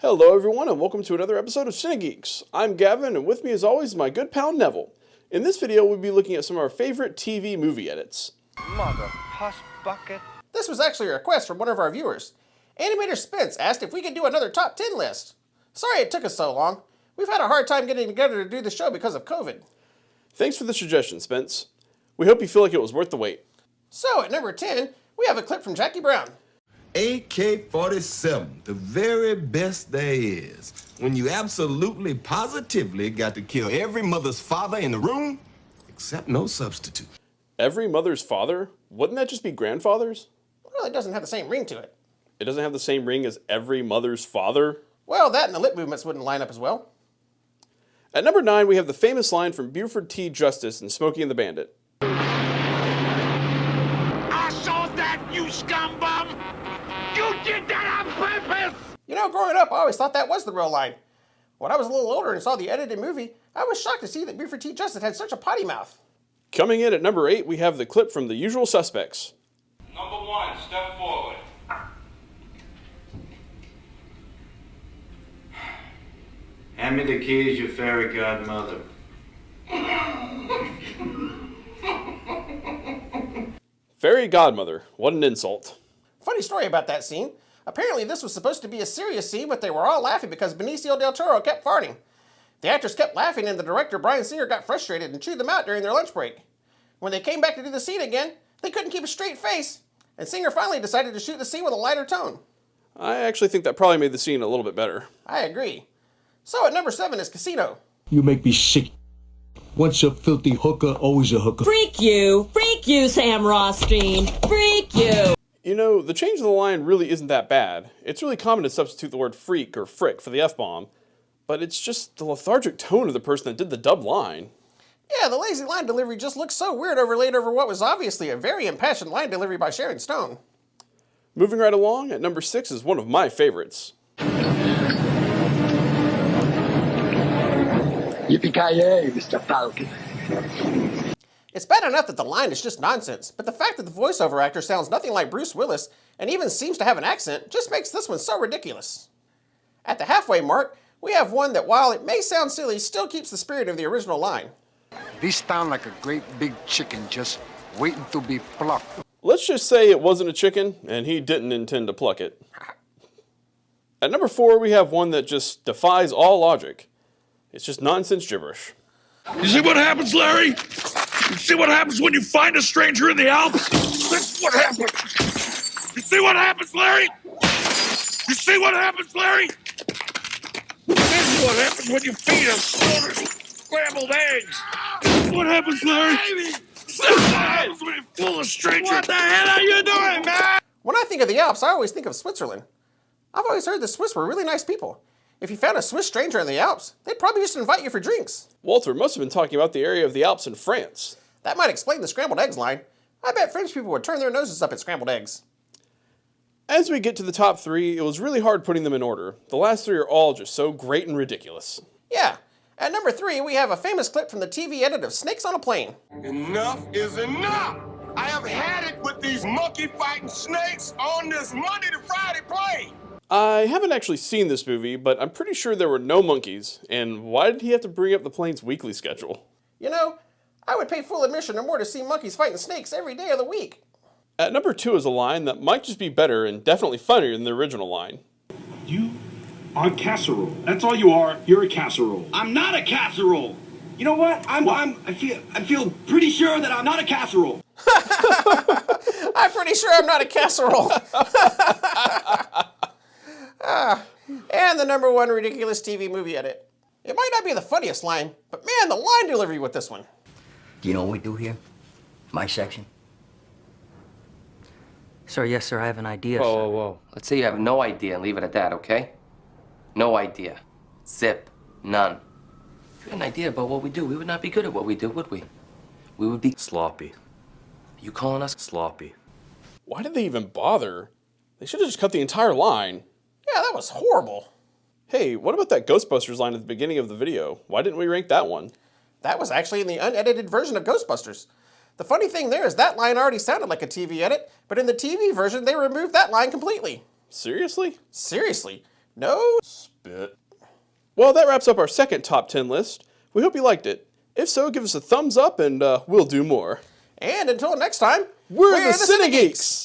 Hello everyone and welcome to another episode of Cinegeeks. I'm Gavin and with me as always is my good pal Neville. In this video we'll be looking at some of our favorite TV movie edits. Mother puss bucket. This was actually a request from one of our viewers. Animator Spence asked if we could do another top 10 list. Sorry it took us so long. We've had a hard time getting together to do the show because of COVID. Thanks for the suggestion, Spence. We hope you feel like it was worth the wait. So at number 10, we have a clip from Jacky Brown. AK-47, the very best there is. When you absolutely, positively got to kill every mother's father in the room, except no substitute. Every mother's father? Wouldn't that just be grandfathers? Well, it doesn't have the same ring to it. It doesn't have the same ring as every mother's father? Well, that and the lip movements wouldn't line up as well. At number 9, we have the famous line from Buford T. Justice in Smokey and the Bandit. I saw that, you scumbum! You did that on purpose! You know, growing up, I always thought that was the real line. When I was a little older and saw the edited movie, I was shocked to see that Buford T. Justice had such a potty mouth. Coming in at number 8, we have the clip from The Usual Suspects. Number 1, step forward. Hand me the keys, you fairy godmother. Fairy godmother. What an insult. Funny story about that scene. Apparently this was supposed to be a serious scene, but they were all laughing because Benicio del Toro kept farting. The actors kept laughing and the director, Bryan Singer, got frustrated and chewed them out during their lunch break. When they came back to do the scene again, they couldn't keep a straight face, and Singer finally decided to shoot the scene with a lighter tone. I actually think that probably made the scene a little bit better. I agree. So at number 7 is Casino. You make me sick. Once a filthy hooker, always a hooker. Freak you, Sam Rothstein, freak you. You know, the change of the line really isn't that bad. It's really common to substitute the word freak or frick for the F-bomb, but it's just the lethargic tone of the person that did the dub line. Yeah, the lazy line delivery just looks so weird overlaid over what was obviously a very impassioned line delivery by Sharon Stone. Moving right along, at number 6 is one of my favorites. Yippee-ki-yay, Mr. Falcon. It's bad enough that the line is just nonsense, but the fact that the voiceover actor sounds nothing like Bruce Willis and even seems to have an accent just makes this one so ridiculous. At the halfway mark, we have one that, while it may sound silly, still keeps the spirit of the original line. These sound like a great big chicken just waiting to be plucked. Let's just say it wasn't a chicken, and he didn't intend to pluck it. At number 4, we have one that just defies all logic. It's just nonsense gibberish. You see what happens, Larry? You see what happens when you find a stranger in the Alps? That's what happens. You see what happens, Larry? You see what happens, Larry? This is what happens when you feed a scrambled eggs. What happens, Larry? This is what happens when you fool a stranger. What the hell are you doing, man? When I think of the Alps, I always think of Switzerland. I've always heard the Swiss were really nice people. If you found a Swiss stranger in the Alps, they'd probably just invite you for drinks. Walter must have been talking about the area of the Alps in France. That might explain the scrambled eggs line. I bet French people would turn their noses up at scrambled eggs. As we get to the top 3, it was really hard putting them in order. The last 3 are all just so great and ridiculous. Yeah. At number 3, we have a famous clip from the TV edit of Snakes on a Plane. Enough is enough! I have had it with these monkey-fighting snakes on this Monday to Friday plane! I haven't actually seen this movie, but I'm pretty sure there were no monkeys, and why did he have to bring up the plane's weekly schedule? You know, I would pay full admission or more to see monkeys fighting snakes every day of the week. At number 2 is a line that might just be better and definitely funnier than the original line. You are casserole. That's all you are. You're a casserole. I'm not a casserole. You know what? I feel pretty sure that I'm not a casserole. I'm pretty sure I'm not a casserole. And the number 1 ridiculous TV movie edit. It might not be the funniest line, but man, the line delivery with this one. Do you know what we do here? My section. Sir, yes, sir, I have an idea, sir. Whoa. Let's say you have no idea and leave it at that, okay? No idea. Zip. None. If you had an idea about what we do, we would not be good at what we do, would we? We would be sloppy. You calling us sloppy? Why did they even bother? They should have just cut the entire line. Yeah, that was horrible. Hey, what about that Ghostbusters line at the beginning of the video? Why didn't we rank that one? That was actually in the unedited version of Ghostbusters. The funny thing there is that line already sounded like a TV edit, but in the TV version, they removed that line completely. Seriously? Seriously. No spit. Well, that wraps up our second top 10 list. We hope you liked it. If so, give us a thumbs up and we'll do more. And until next time, we're the Cinegeeks!